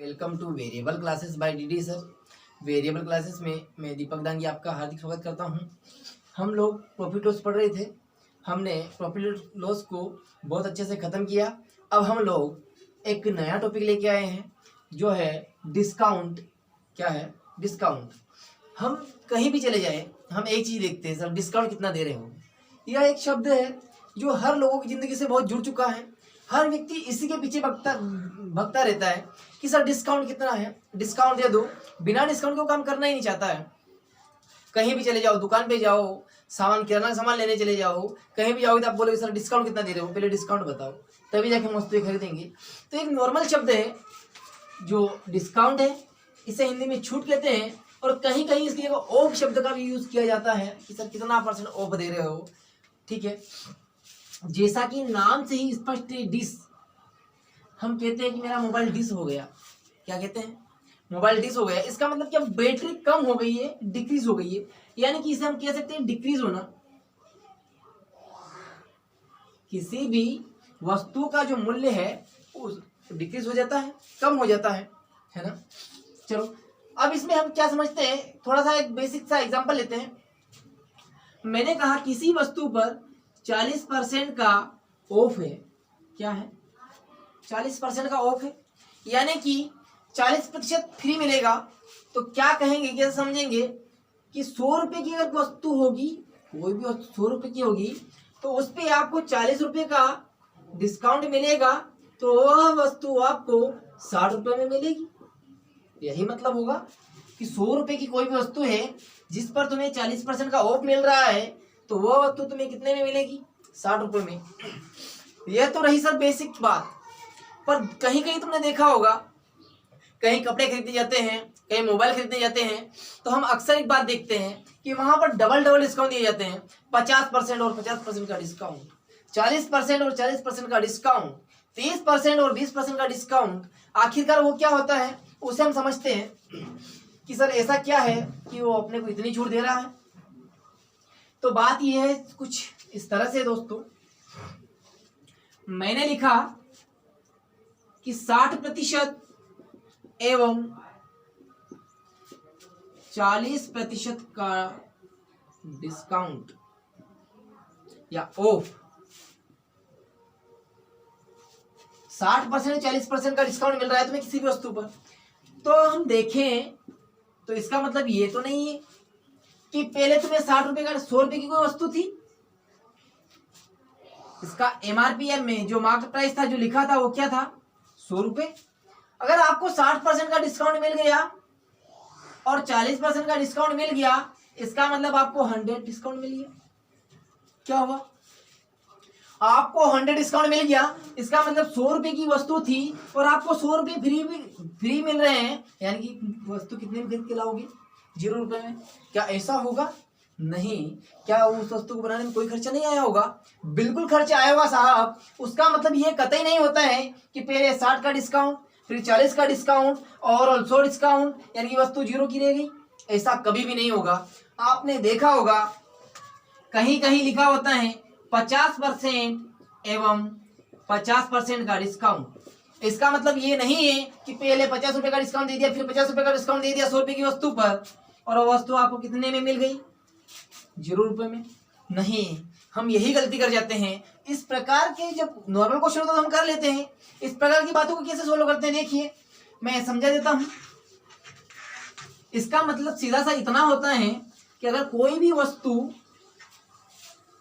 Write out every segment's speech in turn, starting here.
Welcome two variable classes bye DD sir. Variable classes में मैं दीपक दांगी आपका हार्दिक स्वागत करता हूं। हम लोग प्रॉफिट लॉस पढ़ रहे थे। हमने प्रॉफिट लॉस को बहुत अच्छे से ख़त्म किया। अब हम लोग एक नया टॉपिक लेके आए हैं जो है डिस्काउंट। क्या है डिस्काउंट? हम कहीं भी चले जाएं, हम एक चीज़ देखते हैं, सर डिस्काउंट कितना दे रहे हो। यह एक शब्द है जो हर लोगों की ज़िंदगी से बहुत जुड़ चुका है। हर व्यक्ति इसी के पीछे भगता रहता है कि सर डिस्काउंट कितना है, डिस्काउंट दे दो। बिना डिस्काउंट को काम करना ही नहीं चाहता है। कहीं भी चले जाओ, दुकान पे जाओ, सामान किराना का सामान लेने चले जाओ, कहीं भी जाओगे तो आप बोलोगे सर डिस्काउंट कितना दे रहे हो, पहले डिस्काउंट बताओ, तभी जाके हम वस्तुएं खरीदेंगे। तो एक नॉर्मल शब्द है जो डिस्काउंट है, इसे हिंदी में छूट कहते हैं। और कहीं कहीं इसकी जगह ऑफ शब्द का भी यूज किया जाता है कि सर कितना % ऑफ दे रहे हो। ठीक है, जैसा कि नाम से ही स्पष्ट है डिस। हम कहते हैं कि मेरा मोबाइल डिस हो गया। क्या कहते हैं? मोबाइल डिस हो गया। इसका मतलब क्या बैटरी कम हो गई है, डिक्रीज हो गई है, यानी कि इसे हम कह सकते हैं डिक्रीज होना। किसी भी वस्तु का जो मूल्य है वो डिक्रीज हो जाता है, कम हो जाता है ना। चलो अब इसमें हम क्या समझते हैं, थोड़ा सा एक बेसिक सा एग्जांपल लेते हैं। मैंने कहा किसी वस्तु पर 40% का ऑफ है। क्या है? 40% का ऑफ है, यानी कि 40% फ्री मिलेगा। तो क्या कहेंगे, कैसे समझेंगे कि 100 रुपये की अगर वस्तु होगी, कोई भी वस्तु 100 रुपये की होगी, तो उस पर आपको 40 रुपये का डिस्काउंट मिलेगा, तो वह वस्तु आपको 60 रुपये में मिलेगी। यही मतलब होगा कि 100 रुपये की कोई भी वस्तु है जिस पर तुम्हें 40% का ऑफ मिल रहा है, तो वह वस्तु तुम्हें कितने में मिलेगी? 60 रुपये में। यह तो रही सर बेसिक बात। पर कहीं कहीं तुमने देखा होगा, कहीं कपड़े खरीदने जाते हैं, कहीं मोबाइल खरीदने जाते हैं, तो हम अक्सर एक बात देखते हैं कि वहां पर डबल डिस्काउंट दिए जाते हैं। 50% और 50% का डिस्काउंट, 40% और 40% का डिस्काउंट, 30% और 20% का डिस्काउंट। आखिरकार वो क्या होता है, उसे हम समझते हैं कि सर ऐसा क्या है कि वो अपने को इतनी छूट दे रहा है। तो बात यह है कुछ इस तरह से दोस्तों, मैंने लिखा कि 60% एवं 40% का डिस्काउंट या ऑफ। 60% 40% का डिस्काउंट मिल रहा है तुम्हें किसी भी वस्तु पर। तो हम देखें तो इसका मतलब ये तो नहीं है कि पहले तुम्हें 60 रुपए का 100 रुपए की कोई वस्तु थी। इसका MRP में जो मार्केट प्राइस था, जो लिखा था, वो क्या था? 100 रुपए। अगर आपको 60% का डिस्काउंट मिल गया और 40% का डिस्काउंट मिल गया, इसका मतलब आपको 100 डिस्काउंट मिल गया। क्या हुआ? आपको 100 डिस्काउंट मिल गया, इसका मतलब 100 रुपए की वस्तु थी और आपको 100 रुपए फ्री मिल रहे हैं, यानी कि वस्तु कितने में खरीद के लाओगे? 0 रुपए में। क्या ऐसा होगा? नहीं। क्या उस वस्तु को बनाने में कोई खर्चा नहीं आया होगा? बिल्कुल खर्चा आया होगा साहब। उसका मतलब ये कतई नहीं होता है कि पहले 60 का डिस्काउंट, फिर 40 का डिस्काउंट और 100 डिस्काउंट, यानी कि वस्तु 0 की रह गई। ऐसा कभी भी नहीं होगा। आपने देखा होगा कहीं कहीं लिखा होता है 50% एवं 50% का डिस्काउंट। इसका मतलब ये नहीं है कि पहले 50 रुपए का डिस्काउंट दे दिया, फिर 50 रुपए का डिस्काउंट दे दिया 100 रुपए की वस्तु पर, और वो वस्तु आपको कितने में मिल गई? 0 रुपए में। नहीं, हम यही गलती कर जाते हैं। इस प्रकार के जब नॉर्मल क्वेश्चन होता है तो हम कर लेते हैं। इस प्रकार की बातों को कैसे सोल्व करते हैं, देखिए मैं समझा देता हूं। इसका मतलब सीधा सा इतना होता है कि अगर कोई भी वस्तु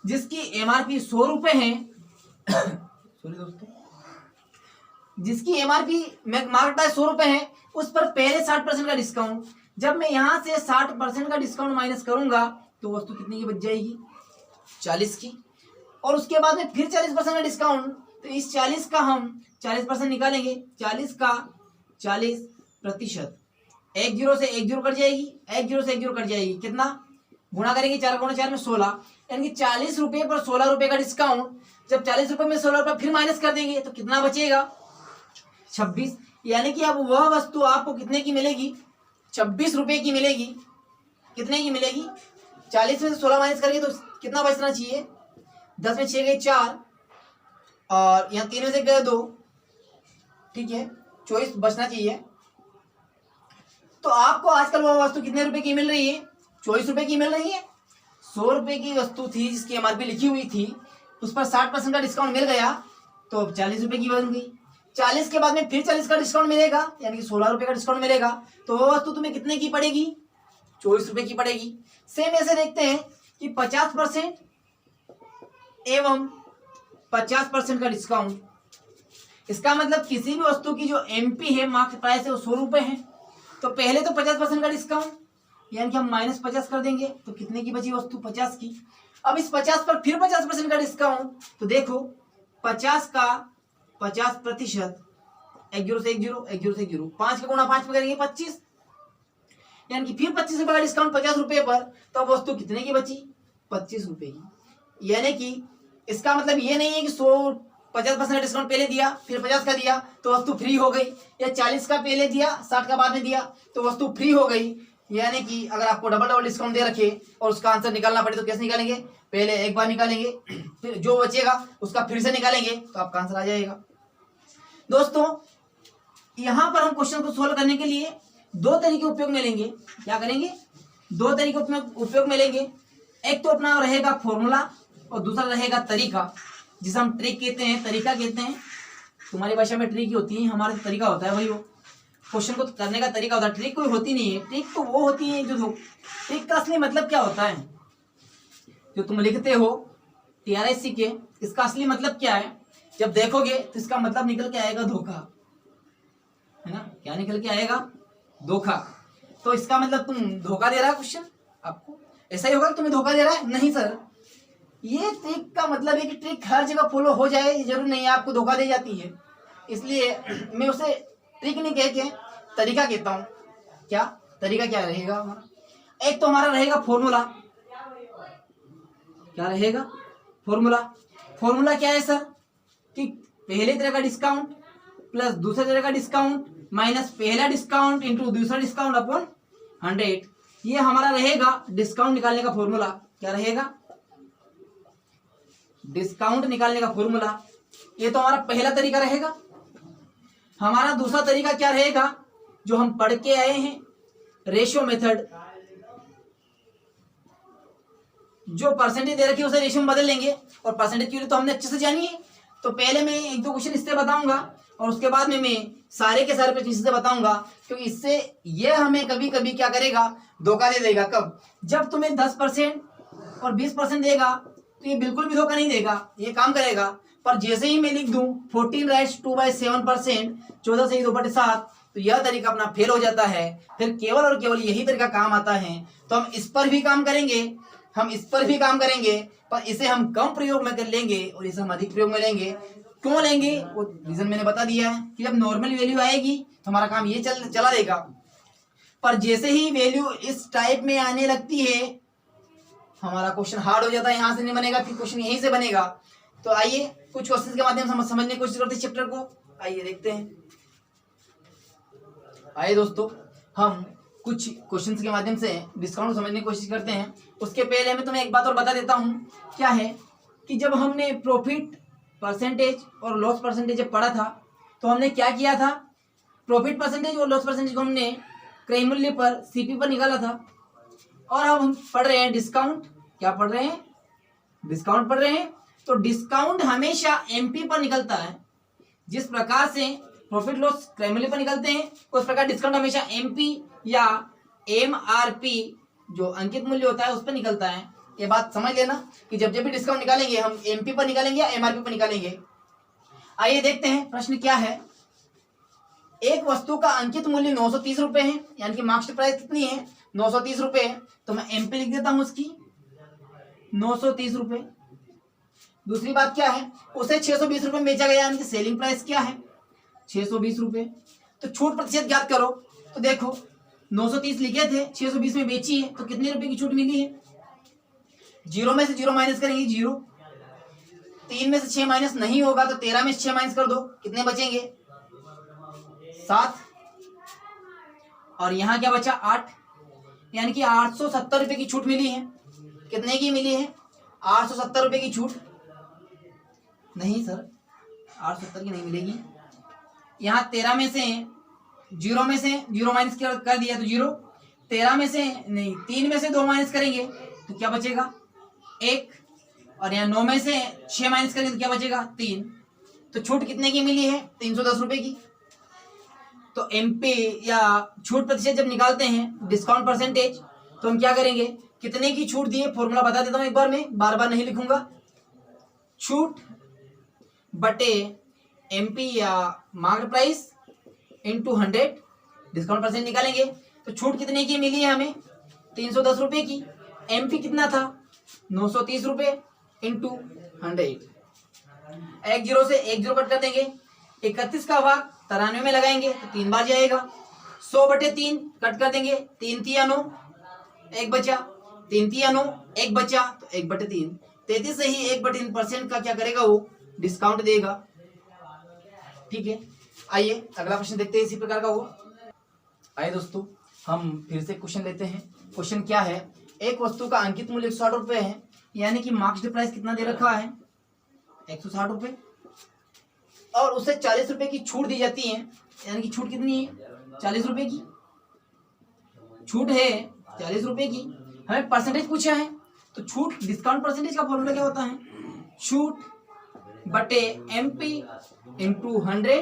जिसकी MRP 100 रुपए है सॉरी दोस्तों, जिसकी MRP मार्केट प्राइस 100 रुपए है, उस पर पहले 60% का डिस्काउंट, जब मैं यहां से 60% का डिस्काउंट माइनस करूंगा तो वस्तु कितने की बच जाएगी? 40 की। और उसके बाद में फिर 40% का डिस्काउंट, तो इस 40 का हम 40% निकालेंगे, 40 का 40%, 1 0 से 1 0 कट जाएगी, 1 0 से 1 0 कट जाएगी, कितना गुणा करेंगे? 4 गुणा 4 में 16, यानी कि 40 रुपए पर 16 रुपए का डिस्काउंट। जब 40 रुपए में 16 रुपए फिर माइनस कर देंगे तो कितना बचेगा? 26। यानी कि अब वह वस्तु आपको कितने की मिलेगी? 26 रुपए की मिलेगी। कितने की मिलेगी? 40 में से 16 माइनस करेंगे तो कितना बचना चाहिए? 10 में 6 गए 4, और यहाँ 3 में से गए 2, ठीक है, 24 बचना चाहिए। तो आपको आजकल वो वस्तु कितने रुपए की मिल रही है? 24 रुपए की मिल रही है। 100 रुपए की वस्तु थी जिसकी एमआरपी लिखी हुई थी, उस पर 60% का डिस्काउंट मिल गया तो अब 40 रुपए की बन गई। 40 के बाद में फिर 40 का डिस्काउंट मिलेगा, यानी कि 16 रुपए का डिस्काउंट मिलेगा, तो वो वस्तु तुम्हें कितने की पड़ेगी? 24 रुपए की पड़ेगी। सेम ऐसे देखते हैं कि 50% एवं 50% का डिस्काउंट, इसका मतलब किसी भी वस्तु की जो एमपी है, मार्केट प्राइस है, वो 100 रुपए है। तो पहले तो 50% का डिस्काउंट, यानी कि हम -50 कर देंगे तो कितने की बची वस्तु? 50 की। अब इस 50 पर फिर 50% का डिस्काउंट, तो देखो 50 का 50%, 1 0 से 1 0, 1 0 से 1 0, 5 का गुणा 5 पे करेंगे 25, यानी कि फिर 25 रुपए का डिस्काउंट 50 रुपए पर, तो अब वस्तु कितने की बची? 25 रुपए की। यानी कि इसका मतलब ये नहीं है कि 50% का डिस्काउंट पहले दिया फिर 50 का दिया तो वस्तु फ्री हो गई, या 40 का पहले दिया 60 का बाद में दिया तो वस्तु फ्री हो गई। यानी कि अगर आपको डबल डिस्काउंट दे रखे और उसका आंसर निकालना पड़े तो कैसे निकालेंगे? पहले एक बार निकालेंगे, फिर जो बचेगा उसका फिर से निकालेंगे तो आपका आंसर आ जाएगा। दोस्तों यहां पर हम क्वेश्चन को सोल्व करने के लिए दो तरीके उपयोग में लेंगे। क्या करेंगे? दो तरीके उपयोग में लेंगे। एक तो अपना रहेगा फॉर्मूला और दूसरा रहेगा तरीका, जिसे हम ट्रिक कहते हैं, तरीका कहते हैं। तुम्हारी भाषा में ट्रिक ही होती है, हमारा तरीका होता है भाई, वो क्वेश्चन को करने का तरीका होता है। ट्रिक कोई होती नहीं है, ट्रिक तो वो होती है जो ट्रिक का असली मतलब क्या होता है? जो तुम लिखते हो TRIC के, इसका असली मतलब क्या है? जब देखोगे तो इसका मतलब निकल के आएगा धोखा, है ना? क्या निकल के आएगा? धोखा। तो इसका मतलब तुम धोखा दे रहा है क्वेश्चन आपको, ऐसा ही होगा कि तुम्हें धोखा दे रहा है? नहीं सर, ये ट्रिक का मतलब है कि ट्रिक हर जगह फॉलो हो जाए, जरूर नहीं है आपको धोखा दे जाती है। इसलिए मैं उसे ट्रिक नहीं कह के तरीका कहता हूँ। क्या तरीका क्या रहेगा हमारा? एक तो हमारा रहेगा फॉर्मूला। क्या रहेगा? फॉर्मूला। फॉर्मूला क्या है सर? कि पहले तरह का डिस्काउंट प्लस दूसरे तरह का डिस्काउंट माइनस पहला डिस्काउंट इंटू दूसरा डिस्काउंट अपॉन 100, ये हमारा रहेगा डिस्काउंट निकालने का फॉर्मूला। क्या रहेगा? डिस्काउंट निकालने का फॉर्मूला। ये तो हमारा पहला तरीका रहेगा। हमारा दूसरा तरीका क्या रहेगा? जो हम पढ़ के आए हैं, रेशियो मेथड। जो परसेंटेज दे रखी है उसे रेशियो में बदल लेंगे, और परसेंटेज की तो हमने अच्छे से जानी है। तो पहले मैं एक दो क्वेश्चन इससे बताऊंगा और उसके बाद में मैं सारे के सारे पेज से बताऊंगा, क्योंकि इससे ये हमें कभी कभी क्या करेगा? धोखा दे देगा। कब? जब तुम्हें 10% और 20% देगा तो ये बिल्कुल भी धोखा नहीं देगा, ये काम करेगा। पर जैसे ही मैं लिख दूं 14 राइट्स 2/7%, 14 से 2/7, तो यह तरीका अपना फेल हो जाता है। फिर केवल और केवल यही तरीका काम आता है। तो हम इस पर भी काम करेंगे, हम इस पर भी काम करेंगे, पर इसे हम कम प्रयोग में कर लेंगे और इसे हम अधिक प्रयोग में लेंगे। क्यों लेंगे वो रीजन मैंने बता दिया है कि जब नॉर्मल वैल्यू आएगी तो हमारा काम ये चला देगा। पर जैसे ही वैल्यू इस टाइप में आने लगती है हमारा क्वेश्चन हार्ड हो जाता है, यहां से नहीं बनेगा, फिर क्वेश्चन यहीं से बनेगा। तो आइए कुछ क्वेश्चन के माध्यम से हम समझने की कोशिश करते हैं चैप्टर को। आइए देखते हैं। आइए दोस्तों, हम कुछ क्वेश्चंस के माध्यम से डिस्काउंट समझने की कोशिश करते हैं। उसके पहले मैं तुम्हें एक बात और बता देता हूं। क्या है कि जब हमने प्रॉफिट परसेंटेज और लॉस परसेंटेज जब पढ़ा था तो हमने क्या किया था? प्रॉफिट परसेंटेज और लॉस परसेंटेज को हमने क्रय मूल्य पर CP पर निकाला था। और अब हम पढ़ रहे हैं डिस्काउंट। क्या पढ़ रहे हैं? डिस्काउंट पढ़ रहे हैं। तो डिस्काउंट हमेशा MP पर निकलता है। जिस प्रकार से प्रॉफिट लॉस क्रय मूल्य पर निकलते हैं उस प्रकार डिस्काउंट हमेशा MP या MRP जो अंकित मूल्य होता है उस पर निकलता है। ये बात समझ लेना कि जब जब भी डिस्काउंट निकालेंगे हम MP पर निकालेंगे या MRP पर निकालेंगे। आइए देखते हैं प्रश्न क्या है। एक वस्तु का अंकित मूल्य 930 रुपए है, यानी कि मार्केट प्राइस कितनी है? 930 रुपए। तो मैं MP लिख देता हूं उसकी 930 रुपए। दूसरी बात क्या है? उसे 620 रुपए में बेचा गया, यानी कि सेलिंग प्राइस क्या है? 620 रुपए। तो छूट प्रतिशत ज्ञात करो। तो देखो 930 लिखे थे, 620 में बेची है, तो कितने रुपए की छूट मिली है? 0 में से 0 माइनस करेंगे 0, 3 में से 6 माइनस नहीं होगा तो 13 में से 6 माइनस कर दो, कितने बचेंगे? 7। और यहाँ क्या बचा? 8, यानी कि 870 रुपए की छूट मिली है। कितने की मिली है? 870 रुपए की छूट। नहीं सर, 870 की नहीं मिलेगी। यहाँ 13 में से जीरो में से जीरो माइनस कर दिया तो जीरो, 13 में से नहीं 3 में से 2 माइनस करेंगे तो क्या बचेगा 1, और यहाँ 9 में से 6 माइनस करेंगे तो क्या बचेगा 3। तो छूट कितने की मिली है 310 रुपए की। तो एमपी या छूट प्रतिशत जब निकालते हैं डिस्काउंट परसेंटेज तो हम क्या करेंगे, कितने की छूट दी है फॉर्मूला बता देता हूं एक बार, में बार बार नहीं लिखूंगा। छूट बटे एमपी या market price into 100 discount percent निकालेंगे तो छूट कितने की मिली है हमें 310 रुपए की। एमपी कितना था 930 रुपए इंटू 100। एक जीरो से एक जीरो कट कर देंगे, 31 का भाग 93 में लगाएंगे तो 3 बार जाएगा। 100 बटे 3 कट कर देंगे, 3 तिया 9 एक बचा, 3 तिया 9 एक बचा तो 1 बटे 3, 33 से ही 1 बटे 3% का क्या करेगा वो डिस्काउंट देगा। ठीक है, आइए अगला क्वेश्चन देखते हैं इसी प्रकार का वो। आइए दोस्तों हम फिर से क्वेश्चन लेते हैं। क्वेश्चन क्या है, एक वस्तु का अंकित मूल्य 160 रुपए है, यानी कि मार्क्स्ड प्राइस कितना दे रखा है 160 रुपए, और उसे 40 रुपए की छूट दी जाती है, यानी कि छूट कितनी है 40 रुपए की छूट है 40 रुपए की। हमें परसेंटेज पूछा है तो छूट डिस्काउंट परसेंटेज का फॉर्मूला क्या होता है, छूट बटे एमपी इंटू 100।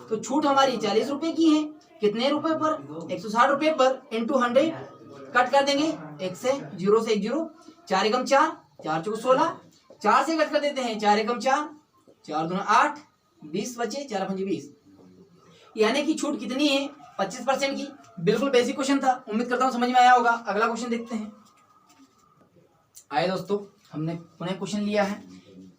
तो छूट हमारी 40 रुपए की है, कितने रुपए पर 160 रुपए पर इंटू 100 कट कर देंगे, 1 से 0 से 1 0, 4 एकम 4, 4 चौको 16, 4 से कट कर देते हैं 4 एकम 4, 4 दूना 8, 20 बचे, 4 पंजे 20, यानी कि छूट कितनी है 25% की। बिल्कुल बेसिक क्वेश्चन था, उम्मीद करता हूँ समझ में आया होगा। अगला क्वेश्चन देखते हैं। आए दोस्तों हमने पुनः क्वेश्चन लिया है।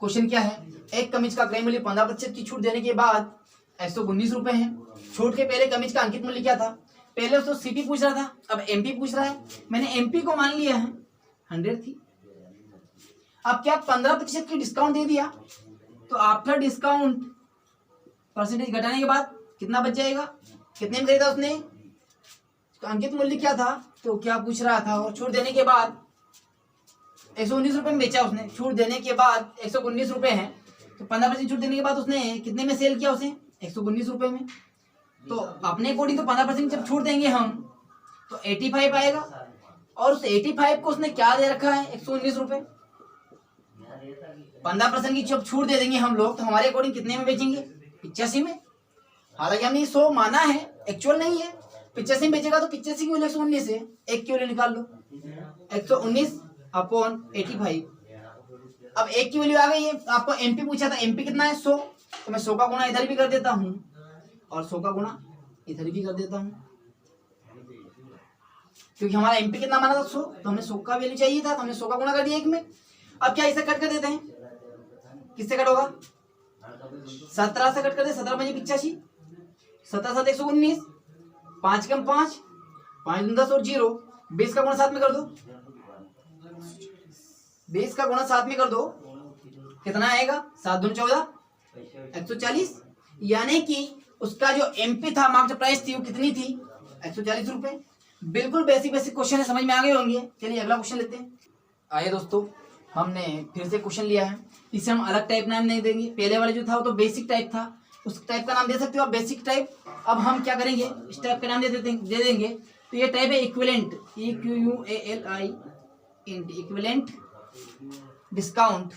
क्वेश्चन क्या है, एक कमीज का क्रय मूल्य 15% की छूट देने के बाद 119 रुपए है। छूट के पहले कमीज का अंकित मूल्य क्या था, पहले तो सीपी पूछ रहा था, अब एमपी पूछ रहा है। मैंने एमपी को मान लिया है 100 थी, अब क्या 15% की डिस्काउंट दे दिया तो आफ्टर डिस्काउंट परसेंटेज घटाने के बाद कितना बच जाएगा, कितने में खरीदा उसने, तो अंकित मूल्य क्या था तो क्या पूछ रहा था, और छूट देने के बाद 119 रुपए में बेचा उसने। छूट देने के बाद 119 रुपए है, तो 15% छूट देने के बाद उसने कितने में सेल किया उसे 119 रुपए में। तो अपने अकॉर्डिंग तो 15% जब छूट देंगे हम तो 85 आएगा, और उस 85 को उसने क्या दे रखा है 119 रुपए। 15% की जब छूट दे देंगे हम लोग तो हमारे अकॉर्डिंग कितने में बेचेंगे 85 में। हालांकि हमने 100 माना है, एक्चुअल नहीं है। 85 में बेचेगा तो 85 की वैल्यू 119 है, एक की वैल्यू निकाल लो 119 अपॉन 85। अब एक की वैल्यू आ गई है, आपको एमपी पूछा था, एमपी कितना है 100, तो मैं 100 का गुणा इधर भी कर देता हूँ और 100 का गुणा इधर भी कर देता हूँ, क्योंकि हमारा एमपी कितना माना था 100, तो हमें 100 का वैल्यू चाहिए था, तो हमने 100 का गुणा कर दिया एक में। अब क्या इसे कट कर देते हैं, किससे कट होगा 17 से कट कर दे, 17 बजे 85, 17 7 119, 5 कम 5, 5 10 और 0, 20 का गुणा 7 में कर दो, 20 का गुणा 7 में कर दो, कितना आएगा 7 दूनी 14, 140, यानी कि उसका जो एमपी था मार्केट प्राइस थी वो कितनी थी 140 रुपए। बिल्कुल बेसिक क्वेश्चन है, समझ में आ गए होंगे। चलिए अगला क्वेश्चन लेते हैं। आइए दोस्तों हमने फिर से क्वेश्चन लिया है, इसे हम अलग टाइप नाम नहीं देंगे, पहले वाले जो था वो तो बेसिक टाइप था, उस टाइप का नाम दे सकते हो आप बेसिक टाइप। अब हम क्या करेंगे इस टाइप का नाम दे देंगे, तो ये टाइप है इक्विवेलेंट, EQUALI इक्विवेलेंट डिस्काउंट।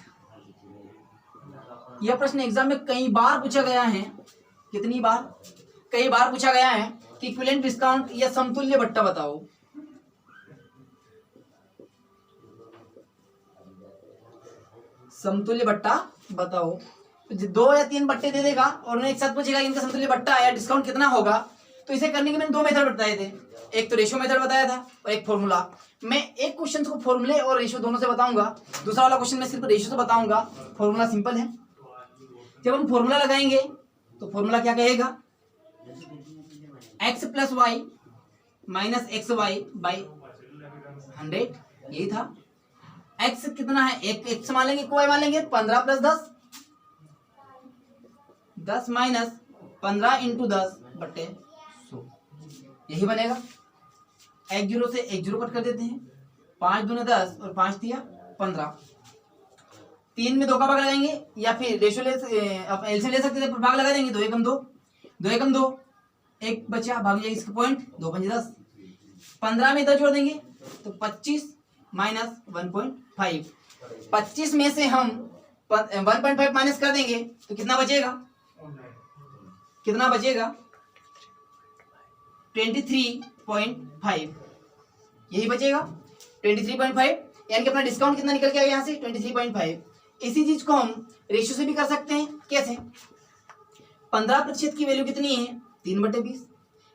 यह प्रश्न एग्जाम में कई बार पूछा गया है, कितनी बार, कई बार पूछा गया है कि इक्विवेलेंट डिस्काउंट या समतुल्य बट्टा बताओ। समतुल्य बट्टा बताओ, तो 2 या 3 बट्टे दे देगा और उन्हें एक साथ पूछेगा इनका समतुल्य बट्टा या डिस्काउंट कितना होगा। तो इसे करने के मैंने 2 मेथड बताए थे, एक तो रेशियो मेथड बताया था और एक फॉर्मूला। मैं एक क्वेश्चन को फॉर्मूले और रेशियो दोनों से बताऊंगा, दूसरा वाला क्वेश्चन मैं सिर्फ रेशियो से बताऊंगा, फॉर्मूला सिंपल है। जब हम फॉर्मूला लगाएंगे तो फॉर्मूला क्या कहेगा, x + y - xy / 100, यही था। x कितना है, एक x मान लेंगे, y मान लेंगे, 15 + 10, 10 - 15 × 10 बटे 100, यही बनेगा। 1 0 से 1 0 कट कर देते हैं, 5 दूने 10 और 5 दिया 15। 3 में 2 का भाग लगाएंगे या फिर रेशियो एलसीएम ले सकते थे, भाग लगा देंगे, 2 एकम 2, 2 एकम 2, एक बचा, भाग जाएगी इसके पॉइंट, 2 पंजे 10, 15 में 10 जोड़ देंगे तो 25 माइनस 1.5, 25 में से हम 1.5 माइनस कर देंगे तो कितना बचेगा, कितना बचेगा 23.5, यही बचेगा 23.5, यानी कि अपना डिस्काउंट कितना निकल के आया यहाँ से 23.5। इसी चीज को हम रेशियो से भी कर सकते हैं। कैसे, 15% की वैल्यू कितनी है 3/20,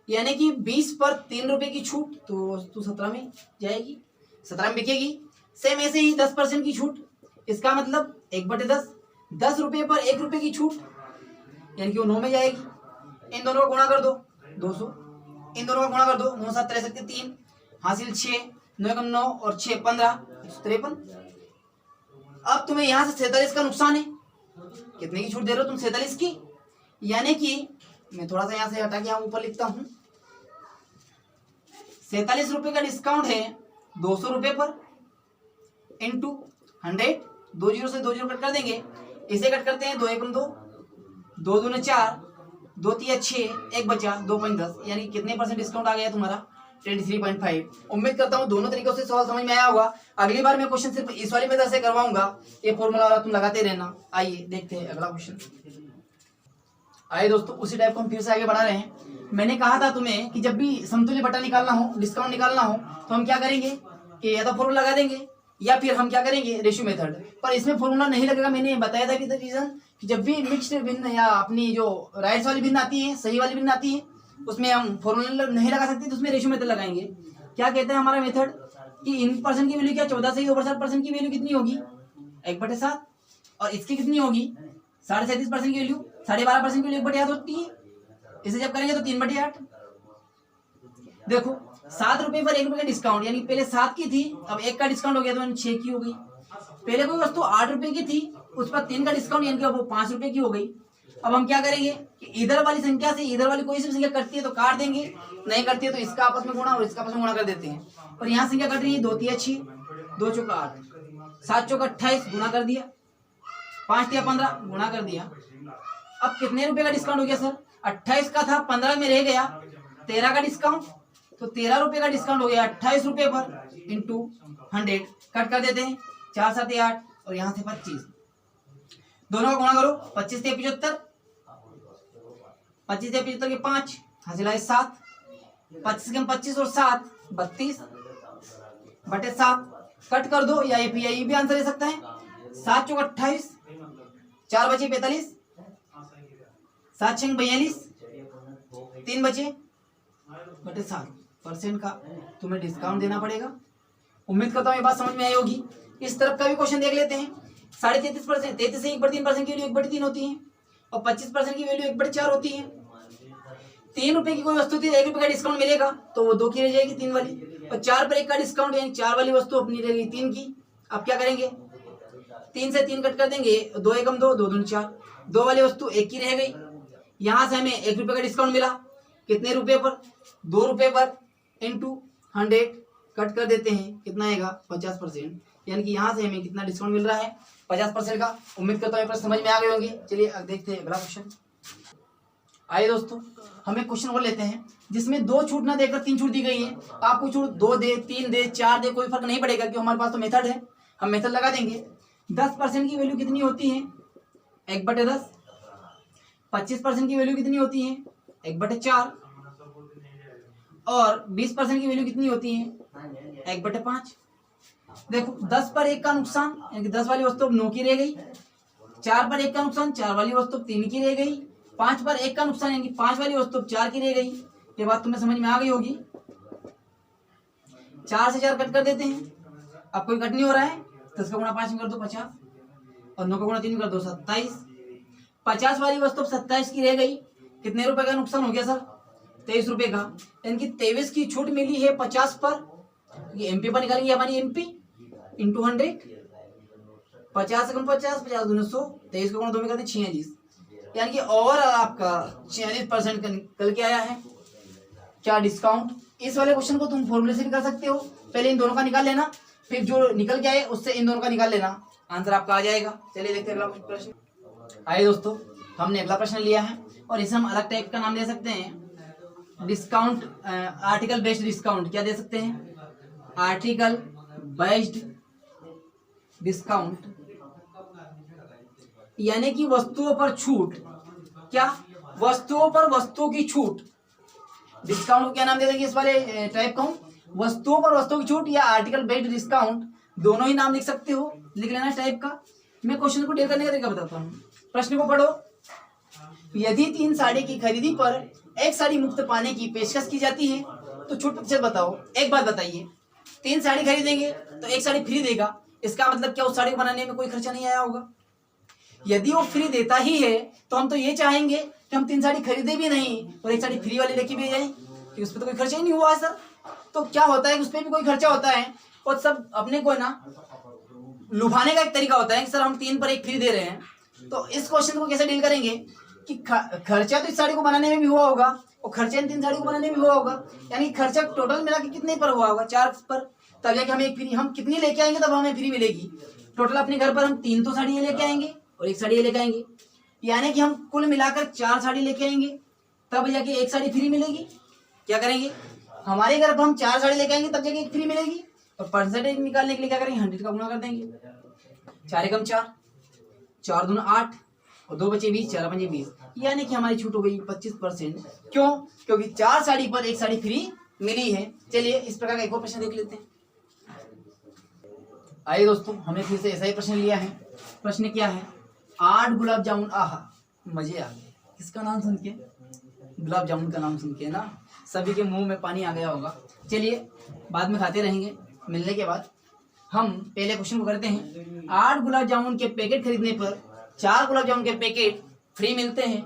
यानी कि 20 पर 3 रुपए की छूट तो वस्तु 17 में जाएगी, 17 में बिकेगी। सेम ऐसे ही 10% की छूट, इसका मतलब 1/10, 10 रुपए पर 1 रुपए की छूट यानी कि वो 9 में जाएगी। इन दोनों का गुणा कर दो 200, इन दोनों का गुणा कर दो, 9 7 63 के 3 हासिल 6, 9 कम 9 और 6 15, 153। अब तुम्हें यहाँ से 47 का नुकसान है, कितने की छूट दे रहे हो तुम 47 की, यानी कि मैं थोड़ा सा यहाँ से हटा के यहाँ ऊपर लिखता हूँ, 47 रुपए का डिस्काउंट है 200 रुपए पर इंटू 100, 2 जीरो से 2 जीरो कट कर देंगे, इसे कट करते हैं 2 1 2, 2 दूने 4, 2 3 6, 1 बचा 2.10, यानी कितने % डिस्काउंट आ गया तुम्हारा 23.5। उम्मीद करता हूँ दोनों तरीकों से सवाल समझ में आया होगा। अगली बार मैं क्वेश्चन सिर्फ इस वाली मेथड से करवाऊंगा, ये फॉर्मूला वाला तुम लगाते रहना। आइए देखते हैं अगला क्वेश्चन। आइए दोस्तों, उसी टाइप को हम फिर से आगे बढ़ा रहे हैं। मैंने कहा था तुम्हें कि जब भी समतुल्य बटा निकालना हो, डिस्काउंट निकालना हो, तो हम क्या करेंगे कि या तो फॉर्मूला लगा देंगे या फिर हम क्या करेंगे रेशियो मेथड। पर इसमें फॉर्मूला नहीं लगेगा, मैंने बताया था कि द रीजन कि जब भी मिक्स्ड भिन्न या अपनी जो राइट्स वाली भिन्न आती है, सही वाली भिन्न आती है, उसमें हम फॉर्मूला नहीं लगा सकते तो उसमें रेशियो मेथड लगाएंगे। क्या कहते हैं हमारा मेथड कि इन परसेंट की वैल्यू क्या 14 से 2% की वैल्यू कितनी होगी 1/7, और इसकी कितनी होगी 37.5% की वैल्यू 12.5% की वैल्यू 1/8 होती है। इसे जब करेंगे तो 3/8। देखो 7 रुपए पर 1 रुपए का डिस्काउंट, यानी पहले 7 की थी, अब 1 का डिस्काउंट हो गया तो 6 की हो गई। पहले कोई वस्तु 8 रुपए की थी, उस पर 3 का डिस्काउंट यानी कि अब वो 5 रुपए की हो गई। अब हम क्या करेंगे कि इधर वाली संख्या से इधर वाली कोई सी संख्या कटती है तो काट देंगे, नहीं कटती है तो इसका आपस में गुणा और इसका आपस में गुणा कर देते हैं। और यहाँ संख्या कट रही है 2 3 6, 2 चौका 8, 7 चौका 28 गुणा कर दिया, 5 3 15 गुणा कर दिया। अब कितने रुपए का डिस्काउंट हो गया सर 28 का था, 15 में रह गया 13 का डिस्काउंट, तो 13 रुपए का डिस्काउंट हो गया 28 रुपए पर इंटू 100, कट कर देते हैं 4 7 8 और यहाँ से 25, दोनों का गुणा करो 25 से 75, 25 से 75 के 5 हासिल आए 7, 25 के 25 और 7 32/7, कट कर दो, या ये भी आंसर दे सकता है। 7 चौक 28, 4 बचे 45, 7 6 42, 3 बचे 7% का तुम्हें डिस्काउंट देना पड़ेगा। उम्मीद करता हूँ ये बात समझ में आई होगी। इस तरफ का भी क्वेश्चन देख लेते हैं। 33%, 33 से 1/3% की वैल्यू 1/3 होती है और 25% की वैल्यू 1/4 होती है। 3 रुपए की कोई वस्तु थी, 1 रुपए का डिस्काउंट मिलेगा तो वो 2 की रह जाएगी 3 वाली, और 4 पर 1 का डिस्काउंट यानी 4 वाली वस्तु अपनी रहेगी 3 की। अब क्या करेंगे 3 से 3 कट कर देंगे, 2 1 2, 2 2 4, 2 वाली वस्तु 1 की रह गई। यहाँ से हमें 1 रुपए का डिस्काउंट मिला, कितने रुपए पर 2 रुपए पर इंटू 100, कट कर देते हैं, कितना आएगा 50%, यानी कि यहाँ से हमें कितना डिस्काउंट मिल रहा है 50% का। उम्मीद करता हूँ प्रश्न समझ में आ गए होंगे। चलिए अब देखते हैं अगला क्वेश्चन। आइए दोस्तों, हम एक क्वेश्चन और लेते हैं जिसमें 2 छूट ना देकर 3 छूट दी गई है। आपको छूट 2 दे, 3 दे, 4 दे, कोई फर्क नहीं पड़ेगा क्योंकि हमारे पास तो मेथड है, हम मेथड लगा देंगे। 10% की वैल्यू कितनी होती है 1/10, 25% की वैल्यू कितनी होती है 1/4, और 20% की वैल्यू कितनी होती है 1/5। देखो 10 पर 1 का नुकसान यानी कि 10 वाली वस्तु अब 9 की रह गई, 4 पर 1 का नुकसान 4 वाली वस्तु 3 की रह गई, 5 पर 1 का नुकसान यानी कि 5 वाली वस्तु 4 की रह गई। ये बात तुम्हें समझ में आ गई होगी। 4 से 4 कट कर देते हैं, अब कोई कट नहीं हो रहा है, 10 का गुणा 5 में कर दो 50 और 9 का गुणा 3 में कर दो 27। 50 वाली वस्तु 27 की रह गई, कितने रुपए का नुकसान हो गया सर 23 रुपए का, यानी कि 23 की छूट मिली है 50 पर। ये एमपी पर निकालेंगे हमारी एमपी इंटू 100, 50 से कम 50, 50 दूनी 100, 23 का गुणा 2 में करते 46, यानी कि और आपका 46% का निकल के आया है क्या डिस्काउंट। इस वाले क्वेश्चन को तुम फॉर्मूले से भी कर सकते हो, पहले इन दोनों का निकाल लेना, फिर जो निकल के आए उससे इन दोनों का निकाल लेना, आंसर आपका आ जाएगा। चलिए देखते हैं अगला प्रश्न। आइए दोस्तों, हमने अगला प्रश्न लिया है और इसे हम अलग टाइप का नाम दे सकते हैं, डिस्काउंट, आर्टिकल बेस्ड डिस्काउंट क्या दे सकते हैं, आर्टिकल बेस्ड डिस्काउंट यानी कि वस्तुओं पर छूट, क्या, वस्तुओं पर वस्तुओं की छूट। डिस्काउंट को क्या नाम दे देंगे इस वाले टाइप का, वस्तुओं पर वस्तुओं की छूट या आर्टिकल बेस्ड डिस्काउंट, दोनों ही नाम लिख सकते हो, लिख लेना टाइप का। मैं क्वेश्चन को डील करने का तरीका बताता हूँ। प्रश्न को पढ़ो। यदि 3 साड़ी की खरीदी पर 1 साड़ी मुफ्त पाने की पेशकश की जाती है तो छूट प्रतिशत बताओ। एक बात बताइए, 3 साड़ी खरीदेंगे तो 1 साड़ी फ्री देगा, इसका मतलब क्या उस साड़ी को बनाने में कोई खर्चा नहीं आया होगा। यदि वो फ्री देता ही है तो हम तो ये चाहेंगे कि हम 3 साड़ी खरीदे भी नहीं और 1 साड़ी फ्री वाली लेके भी जाए, कि उस पर तो कोई खर्चा ही नहीं हुआ है सर। तो क्या होता है कि उस पर भी कोई खर्चा होता है और सब अपने को ना लुभाने का एक तरीका होता है कि सर हम 3 पर 1 फ्री दे रहे हैं। तो इस क्वेश्चन को कैसे डील करेंगे कि खर्चा तो इस साड़ी को बनाने में भी हुआ होगा और खर्चा इन 3 साड़ी को बनाने में भी हुआ होगा, यानी खर्चा टोटल मिला के कितने पर हुआ होगा, 4 पर, तब जाके हमें एक फ्री, हम कितनी लेके आएंगे तब हमें फ्री मिलेगी। टोटल अपने घर पर हम 3 तो साड़ी लेके आएंगे और 1 साड़ी लेके आएंगे, यानी कि हम कुल मिलाकर 4 साड़ी लेके आएंगे तब जाके 1 साड़ी फ्री मिलेगी। क्या करेंगे, हमारे घर पर हम 4 साड़ी लेके आएंगे तब जाके 1 फ्री मिलेगी, और परसेंटेज निकालने के लिए क्या करेंगे, 100 का गुणा कर देंगे। 4 एकम 4, 4 दूना 8 और 2 बचे 20, 4 पंजे 20, यानी कि हमारी छूट हो गई 25%। क्यों, क्योंकि 4 साड़ी पर 1 साड़ी फ्री मिली है। चलिए इस प्रकार का एक और प्रश्न देख लेते हैं। आइए दोस्तों, हमने फिर से ऐसा ही प्रश्न लिया है। प्रश्न क्या है, 8 गुलाब जामुन, आहा मजे आ गए। किसका नाम सुन के, गुलाब जामुन का नाम सुन के ना सभी के मुंह में पानी आ गया होगा। चलिए बाद में खाते रहेंगे मिलने के बाद। हम पहले क्वेश्चन को करते हैं। 8 गुलाब जामुन के पैकेट खरीदने पर 4 गुलाब जामुन के पैकेट फ्री मिलते हैं,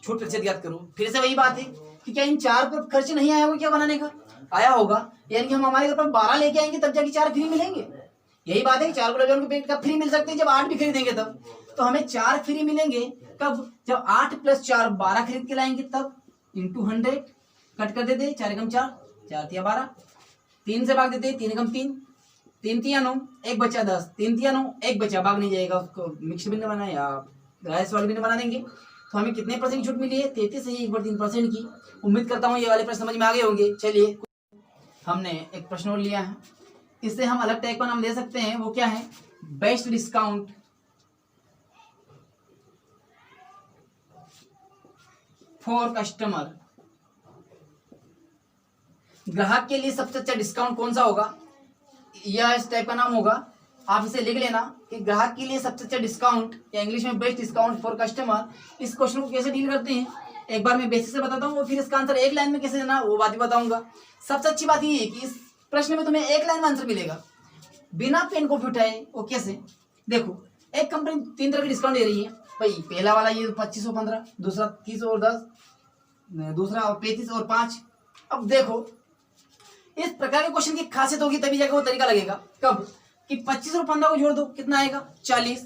छूट प्रतिशत ज्ञात करो। फिर से वही बात है कि क्या इन 4 पर खर्च नहीं आया होगा, क्या बनाने का आया होगा, यानी कि हम हमारे घर पर 12 लेके आएंगे तब जाके 4 फ्री मिलेंगे। यही बात है कि 4 गुलाब जामुन के पैकेट कब फ्री मिल सकते हैं, जब 8 भी खरीदेंगे तब। तो हमें 4 फ्री मिलेंगे कब, जब 8 + 4 12 खरीद के लाएंगे तब, इंटू 100 कट कर देते, 4 एकम 4, 4 तिया 12, 3 से भाग देते, 3 एकम 3, 3 तिया 9, 1 बचा 10, 3 तिया 9, 1 बचा, भाग नहीं जाएगा, उसको मिक्स भी नहीं बनाना या राइस वाले भी नहीं बना देंगे। तो हमें कितने परसेंट की छूट मिली है, 33 से 1/3% की। उम्मीद करता हूँ ये वाले प्रश्न समझ में आ गए होंगे। चलिए हमने एक प्रश्न और लिया है, इससे हम अलग टाइप का नाम दे सकते हैं। वो क्या है, बेस्ट डिस्काउंट फॉर कस्टमर। ग्राहक के लिए सबसे अच्छा डिस्काउंट कौन सा होगा, यह इस टाइप का नाम होगा। आप इसे लिख लेना कि ग्राहक के लिए सबसे अच्छा डिस्काउंट या इंग्लिश में बेस्ट डिस्काउंट फॉर कस्टमर। इस क्वेश्चन को कैसे डील करते हैं एक बार मैं बेसिक से बताता हूँ और फिर इसका आंसर एक लाइन में कैसे देना वो बात भी बताऊंगा। सबसे अच्छी बात ये है कि इस प्रश्न में तुम्हें एक लाइन में आंसर मिलेगा बिना पेन कॉपी उठाए। वो कैसे, देखो एक कंपनी 3 तरह की डिस्काउंट दे रही है भाई। पहला वाला ये 25 और 15, दूसरा 30 और 10, दूसरा 35 और 5। अब देखो इस प्रकार के क्वेश्चन की खासियत होगी तभी जाकर वो तरीका लगेगा। कब कि 25 और 15 को जोड़ दो कितना आएगा 40,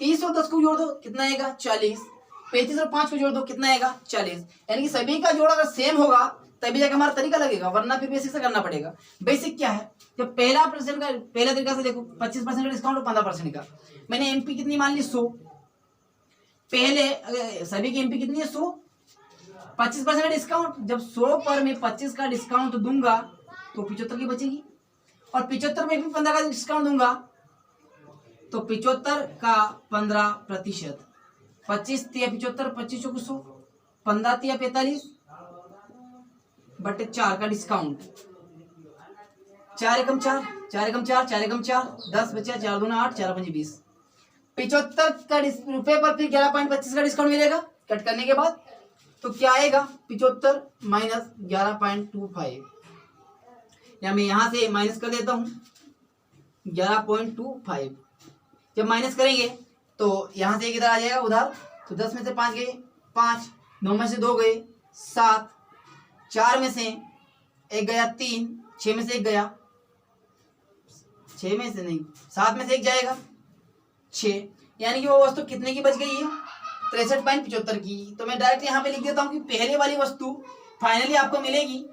30 और 10 को जोड़ दो कितना आएगा 40, 35 और 5 को जोड़ दो कितना आएगा 40। यानी कि सभी का जोड़ अगर सेम होगा तभी जाकर हमारा तरीका लगेगा, वरना फिर बेसिक से करना पड़ेगा। बेसिक क्या है, जब पहला तरीका से देखो 25% का डिस्काउंट और 15% का। मैंने एमपी कितनी मान ली 100, पहले सभी की एमपी कितनी है 100, 25% का डिस्काउंट। जब 100 पर मैं 25 का डिस्काउंट दूंगा तो 75 की बचेगी, और 75 में भी 15 का डिस्काउंट दूंगा तो 75 का 15%। 25 तिया 75, 25 को 100, 15 तिया 45 बटे 4 का डिस्काउंट। 4 एकम 4, 4 एकम 4, 4 एकम 4, 10 बचा, 4 दूना 8, 4 पंजे 20। 75 का रुपए पर फिर 11.25 का डिस्काउंट मिलेगा कट करने के बाद। तो क्या आएगा 75 माइनस 11.25, या मैं यहां से माइनस कर देता हूं 11.25। जब माइनस करेंगे तो यहां से किधर आ जाएगा उधर, तो 10 में से 5 गए 5, 9 में से 2 गए 7, 4 में से 1 गया 3, 6 में से 1 गया, 6 में से नहीं 7 में से 1 जाएगा 6, यानी कि वो वस्तु कितने की बच गई है 63.75 की। तो मैं डायरेक्ट यहाँ पे लिख देता हूँ कि पहले वाली वस्तु फाइनली आपको मिलेगी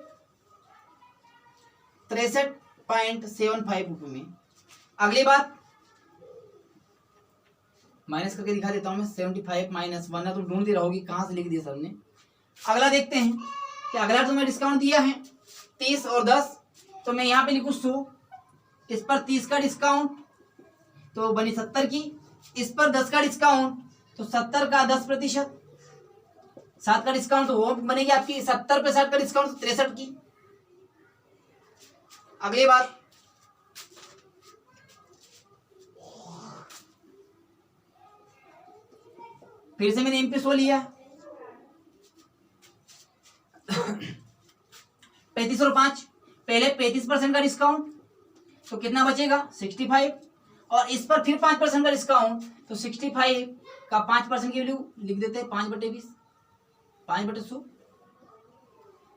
63.75 रुपये में। अगली बात माइनस करके दिखा देता हूँ मैं, 75 माइनस, वरना तुम ढूंढती रहोगी कहाँ से लिख दिया सर ने। अगला देखते हैं कि अगला तुम्हें डिस्काउंट दिया है 30 और 10, तो मैं यहाँ पे लिखूँ 100, इस पर 30 का डिस्काउंट तो बनी 70 की, इस पर 10 का डिस्काउंट तो 70 का 10%, 7 का डिस्काउंट तो वो बनेगी आपकी 70 पे 60 का डिस्काउंट तो 63 की। अगली बात, फिर से मैंने MP100 लिया 35 और 5, पहले 35% का डिस्काउंट तो कितना बचेगा 65, और इस पर फिर 5% का डिस्काउंट तो 65 का 5% की वैल्यू लिख देते हैं 5/20, 5/100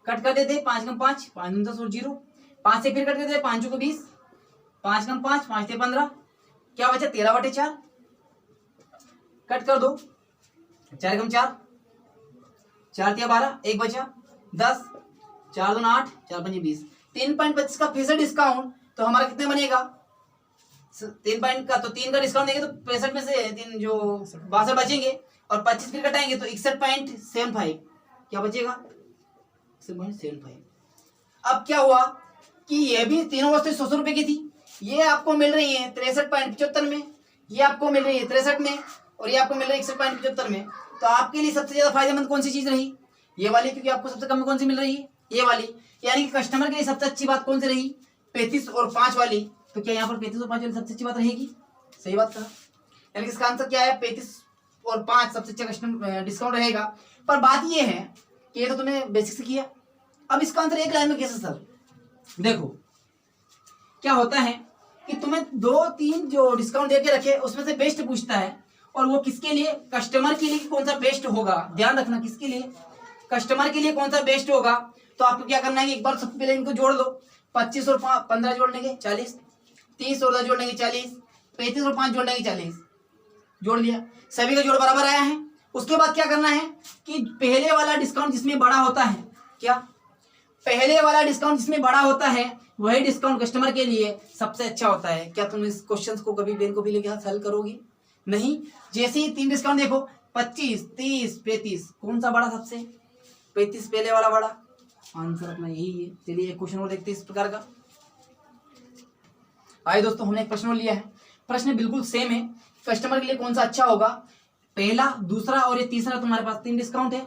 कट कर देते हैं 5 कम 5, 5 10 और 0, 5 से फिर कट देते हैं 5 को 20, 5 कम 5, 5 से 15, क्या बचा 13/4, कट कर दो 4 कम 4, 4 या 12, 1 बचा 10, 4 2 8, 4 5 20, 3.25 का फिर से डिस्काउंट तो हमारा कितने बनेगा 3 पॉइंट का, तो 3 का डिस्काउंट देंगे तो 65 में से 3 जो 62 बचेंगे, और 25 फिर कटाएंगे तो 61.75, क्या बचेगा 61.75। अब क्या हुआ कि ये भी तीनों वस्तु 100 रुपए की थी, ये आपको मिल रही है 63.75 में, ये आपको मिल रही है 63 में, और ये आपको मिल रही है 61.75 में। तो आपके लिए सबसे ज्यादा फायदेमंद कौन सी चीज रही, ये वाली, क्योंकि आपको सबसे कम में कौन सी मिल रही है ये वाली, यानी कि कस्टमर के लिए सबसे अच्छी बात कौन सी रही 35 और 5 वाली। तो क्या यहाँ पर 35 और 5 वाली सबसे अच्छी बात रहेगी, सही बात कहा, यानी कि इसका आंसर क्या है 35 और 5 सबसे अच्छा कस्टमर डिस्काउंट रहेगा। पर बात ये है कि ये तो तुमने बेसिक से किया, अब इसका आंसर एक लाइन में कैसे सर, देखो क्या होता है कि तुम्हें 2-3 जो डिस्काउंट दे के रखे उसमें से बेस्ट पूछता है, और वो किसके लिए, कस्टमर के लिए कौन सा बेस्ट होगा, ध्यान रखना किसके लिए, कस्टमर के लिए कौन सा बेस्ट होगा। तो आपको क्या करना है कि एक बार सबसे पहले इनको जोड़ दो, 25 और 15 जोड़ लेंगे 40, 30 और 10 जोड़ लेंगे 40, 35 और 5 जोड़ लेंगे 40, जोड़ लिया, सभी का जोड़ बराबर आया है। उसके बाद क्या करना है कि पहले वाला डिस्काउंट जिसमें बड़ा होता है, क्या पहले वाला डिस्काउंट जिसमें बड़ा होता है वही डिस्काउंट कस्टमर के लिए सबसे अच्छा होता है। क्या तुम इस क्वेश्चन को कभी बेन को भी लेके हल करोगी, नहीं। जैसे ही 3 डिस्काउंट देखो 25, 30, 35, कौन सा बड़ा सबसे, 35 पहले वाला बड़ा, आंसर अपना यही है। चलिए एक क्वेश्चन और देखते हैं इस प्रकार का। आइए दोस्तों, हमने एक प्रश्न और लिया है, प्रश्न बिल्कुल सेम है, कस्टमर के लिए कौन सा अच्छा होगा, पहला, दूसरा और ये तीसरा, तुम्हारे पास 3 डिस्काउंट है,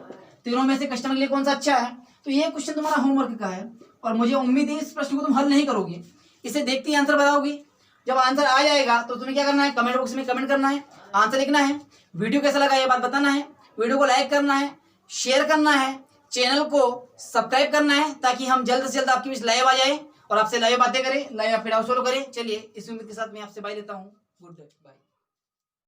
तीनों में से कस्टमर के लिए कौन सा अच्छा है। तो ये क्वेश्चन तुम्हारा होमवर्क का है, और मुझे उम्मीद है इस प्रश्न को तुम हल नहीं करोगे, इसे देखते ही आंसर बताओगे। जब आंसर आ जाएगा तो तुम्हें क्या करना है, कमेंट बॉक्स में कमेंट करना है, आंसर लिखना है, वीडियो कैसा लगा ये बात बताना है, वीडियो को लाइक करना है, शेयर करना है, चैनल को सब्सक्राइब करना है, ताकि हम जल्द से जल्द आपके बीच लाइव आ जाए और आपसे लाइव बातें करें, लाइव आप फॉलो करें। चलिए इस उम्मीद के साथ मैं आपसे बाय लेता हूँ, गुड बाय।